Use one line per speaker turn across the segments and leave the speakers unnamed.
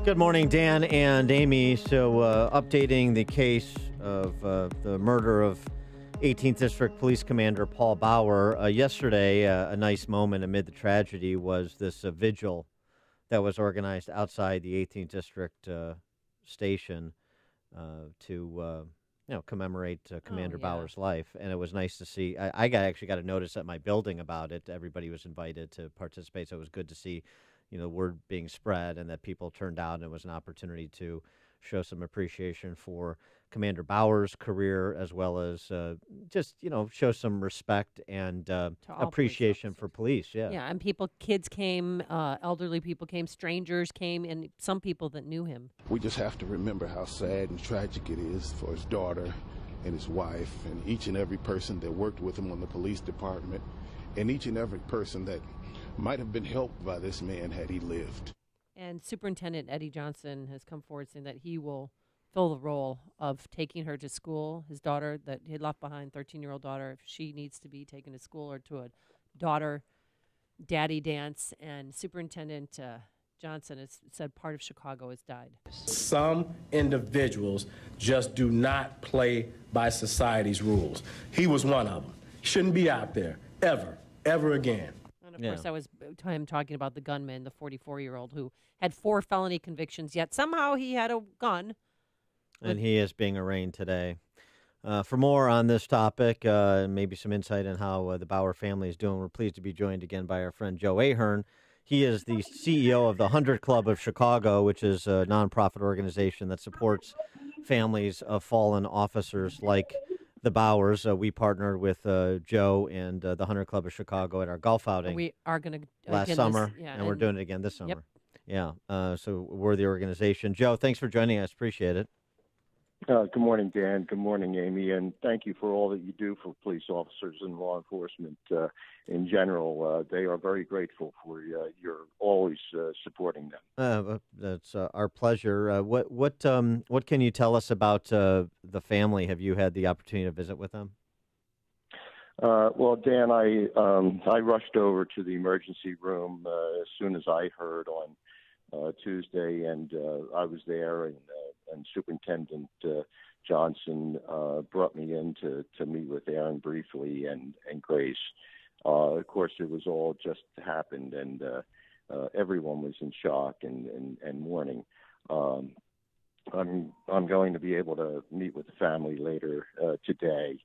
Good morning, Dan and Amy. So, updating the case of the murder of 18th District Police Commander Paul Bauer. Yesterday, a nice moment amid the tragedy was this vigil that was organized outside the 18th District station to commemorate Commander Bauer's life. And it was nice to see. I actually got a notice at my building about it. Everybody was invited to participate, so it was good to see word being spread and that people turned out, and it was an opportunity to show some appreciation for Commander Bauer's career, as well as just show some respect and appreciation for police.
Yeah, and kids came, elderly people came, strangers came, and some people that knew him.
We just have to remember how sad and tragic it is for his daughter and his wife and each and every person that worked with him on the police department and each and every person that might have been helped by this man had he lived.
And Superintendent Eddie Johnson has come forward saying that he will fill the role of taking her to school. His daughter that he had left behind, 13-year-old daughter, if she needs to be taken to school or to a daughter daddy dance. And Superintendent Johnson has said part of Chicago has died.
Some individuals just do not play by society's rules. He was one of them. He shouldn't be out there ever again.
Of course, that was him talking about the gunman, the 44-year-old who had 4 felony convictions, yet somehow he had a gun.
And he is being arraigned today. For more on this topic, and maybe some insight on how the Bauer family is doing, we're pleased to be joined again by our friend Joe Ahern. He is the CEO of the 100 Club of Chicago, which is a nonprofit organization that supports families of fallen officers like the Bauers. We partnered with Joe and the 100 Club of Chicago at our golf outing.
We are going to
last summer, and we're doing it again this summer.
Yep.
Yeah, so we're the organization. Joe, thanks for joining us. Appreciate it.
Good morning, Dan. Good morning, Amy. And thank you for all that you do for police officers and law enforcement in general. They are very grateful for you're always supporting them.
That's our pleasure. What can you tell us about the family? Have you had the opportunity to visit with them?
Well, Dan, I rushed over to the emergency room as soon as I heard on Tuesday, and I was there, and Superintendent Johnson brought me in to meet with Ahern briefly and Grace. Of course, it was all just happened, and everyone was in shock and mourning. I'm going to be able to meet with the family later today,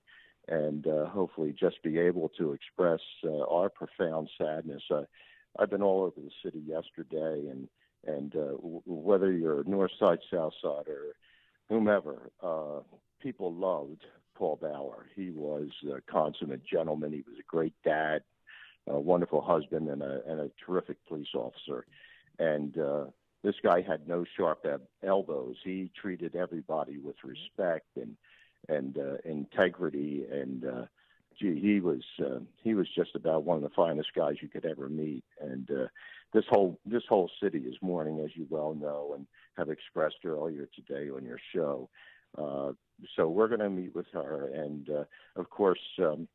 and hopefully just be able to express our profound sadness. I've been all over the city yesterday, and whether you're north side, south side, or whomever, people loved Paul Bauer. He was a consummate gentleman. He was a great dad, a wonderful husband, and a terrific police officer. And this guy had no sharp elbows. He treated everybody with respect and integrity, and he was just about one of the finest guys you could ever meet. And this whole city is mourning, as you well know, and have expressed earlier today on your show. So we're going to meet with her, and of course, on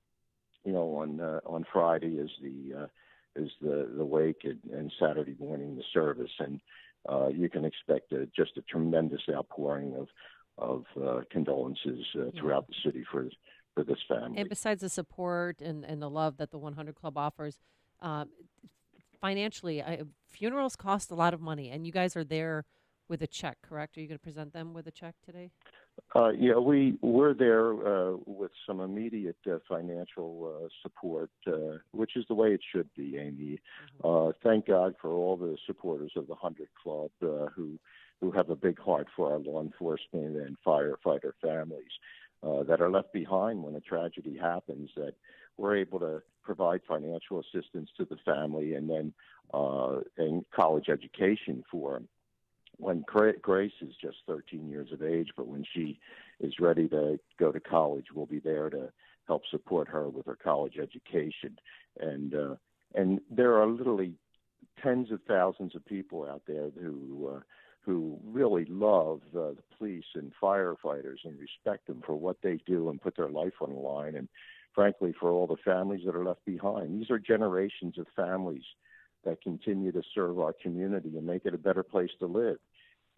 Friday is the wake, and Saturday morning the service, and you can expect just a tremendous outpouring of condolences throughout the city for this family.
And besides the support and the love that the 100 Club offers, financially, funerals cost a lot of money, and you guys are there with a check, correct? Are you going to present them with a check today?
Yeah, we're there with some immediate financial support, which is the way it should be, Amy. Thank God for all the supporters of the 100 Club who have a big heart for our law enforcement and firefighter families that are left behind when a tragedy happens, that we're able to provide financial assistance to the family and then and college education for them. When Grace is just 13 years of age, but when she is ready to go to college, we'll be there to help support her with her college education. And there are literally tens of thousands of people out there who really love the police and firefighters and respect them for what they do and put their life on the line. And frankly, for all the families that are left behind, these are generations of families that continue to serve our community and make it a better place to live.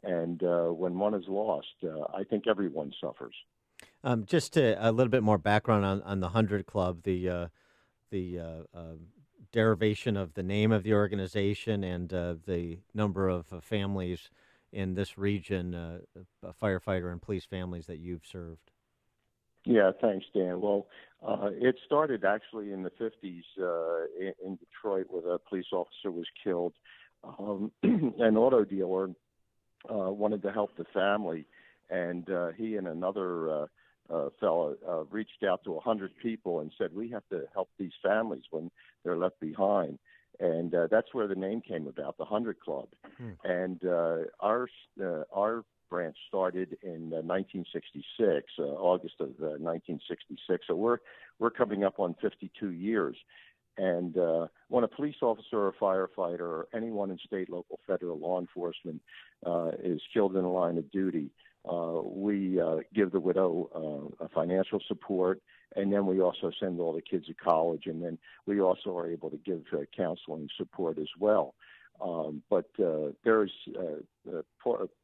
And when one is lost, I think everyone suffers.
Just a little bit more background on the 100 Club, the derivation of the name of the organization and the number of families in this region, firefighter and police families that you've served.
Yeah, thanks, Dan. Well, it started actually in the 50s in Detroit, where a police officer was killed. An auto dealer wanted to help the family, and he and another fellow reached out to 100 people and said, "We have to help these families when they're left behind." And that's where the name came about, the 100 Club. And our branch started in 1966, August of 1966. So we're coming up on 52 years. And when a police officer or a firefighter or anyone in state, local, federal law enforcement is killed in the line of duty, we give the widow a financial support, and then we also send all the kids to college, and then we also are able to give counseling support as well. But there's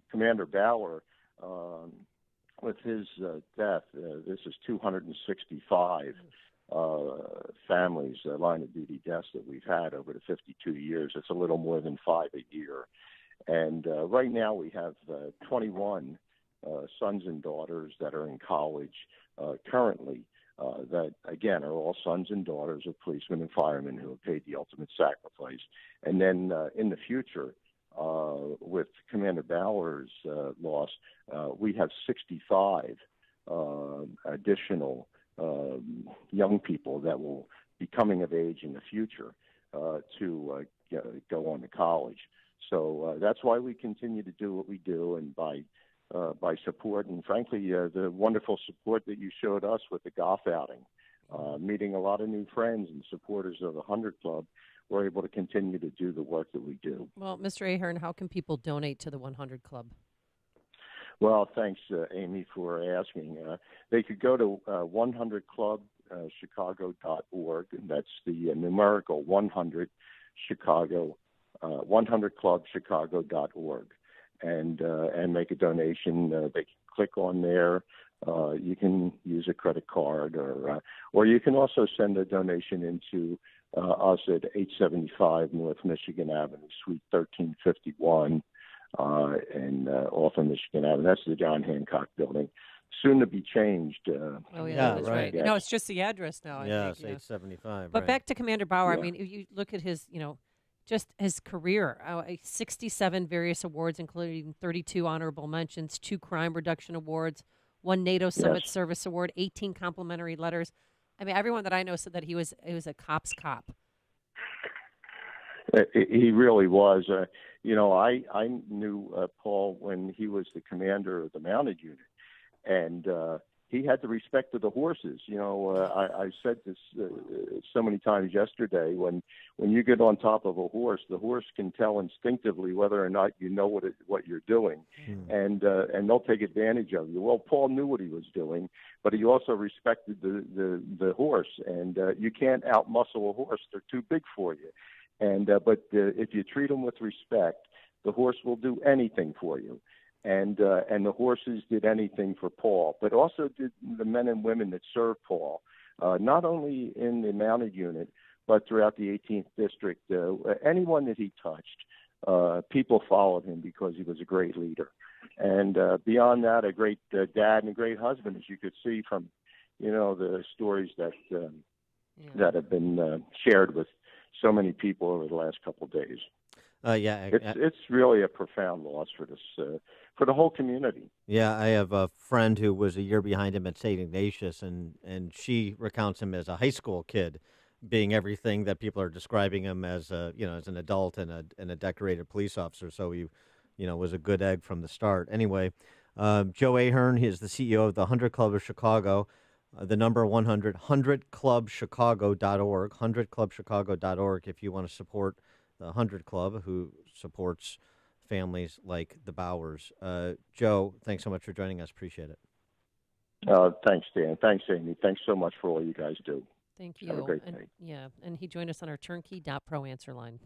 Commander Bauer, with his death, this is 265 families, line of duty deaths that we've had over the 52 years. It's a little more than 5 a year. And right now we have 21 sons and daughters that are in college currently, that, again, are all sons and daughters of policemen and firemen who have paid the ultimate sacrifice. And then in the future, with Commander Bauer's loss, we have 65 additional young people that will be coming of age in the future to go on to college. So that's why we continue to do what we do, and by support, and frankly, the wonderful support that you showed us with the golf outing, meeting a lot of new friends and supporters of the 100 Club, we're able to continue to do the work that we do.
Well, Mr. Ahern, how can people donate to the 100 Club?
Well, thanks, Amy, for asking. They could go to 100clubchicago.org, and that's the numerical 100 Chicago, 100clubchicago.org, and make a donation. They can click on there. You can use a credit card, or you can also send a donation into us at 875 North Michigan Avenue, Suite 1351, and off of Michigan Avenue. That's the John Hancock Building. Soon to be changed.
Oh, yeah, that's right.
Yes.
No, it's just the address now, I
Yeah,
think.
it's 875.
But
right.
back to Commander Bauer,
Yeah.
I mean, if you look at his, just his career, 67 various awards, including 32 honorable mentions, 2 crime reduction awards, 1 NATO Summit Service Award, 18 complimentary letters. I mean, everyone that I know said that he was a cop's cop.
He really was. I knew Paul when he was the commander of the mounted unit, and he had the respect of the horses. I said this so many times yesterday. When you get on top of a horse, the horse can tell instinctively whether or not you know what you're doing, and they'll take advantage of you. Well, Paul knew what he was doing, but he also respected the horse, and you can't outmuscle a horse; they're too big for you. And but if you treat them with respect, the horse will do anything for you. And the horses did anything for Paul, but also did the men and women that served Paul, not only in the mounted unit, but throughout the 18th district. Anyone that he touched, people followed him because he was a great leader. And beyond that, a great dad and a great husband, as you could see from, the stories that have been shared with so many people over the last couple of days. It's really a profound loss for this for the whole community.
Yeah, I have a friend who was a year behind him at St. Ignatius, and she recounts him as a high school kid, being everything that people are describing him as, as an adult and a decorated police officer. So he, was a good egg from the start. Anyway, Joe Ahern, he is the CEO of the 100 Club of Chicago. The number 100, 100clubchicago.org, 100clubchicago.org if you want to support the 100 Club, who supports families like the Bauers. Joe, thanks so much for joining us. Appreciate it.
Thanks, Dan. Thanks, Amy. Thanks so much for all you guys do.
Thank you.
Have a great day.
And he joined us on our turnkey.pro answer line.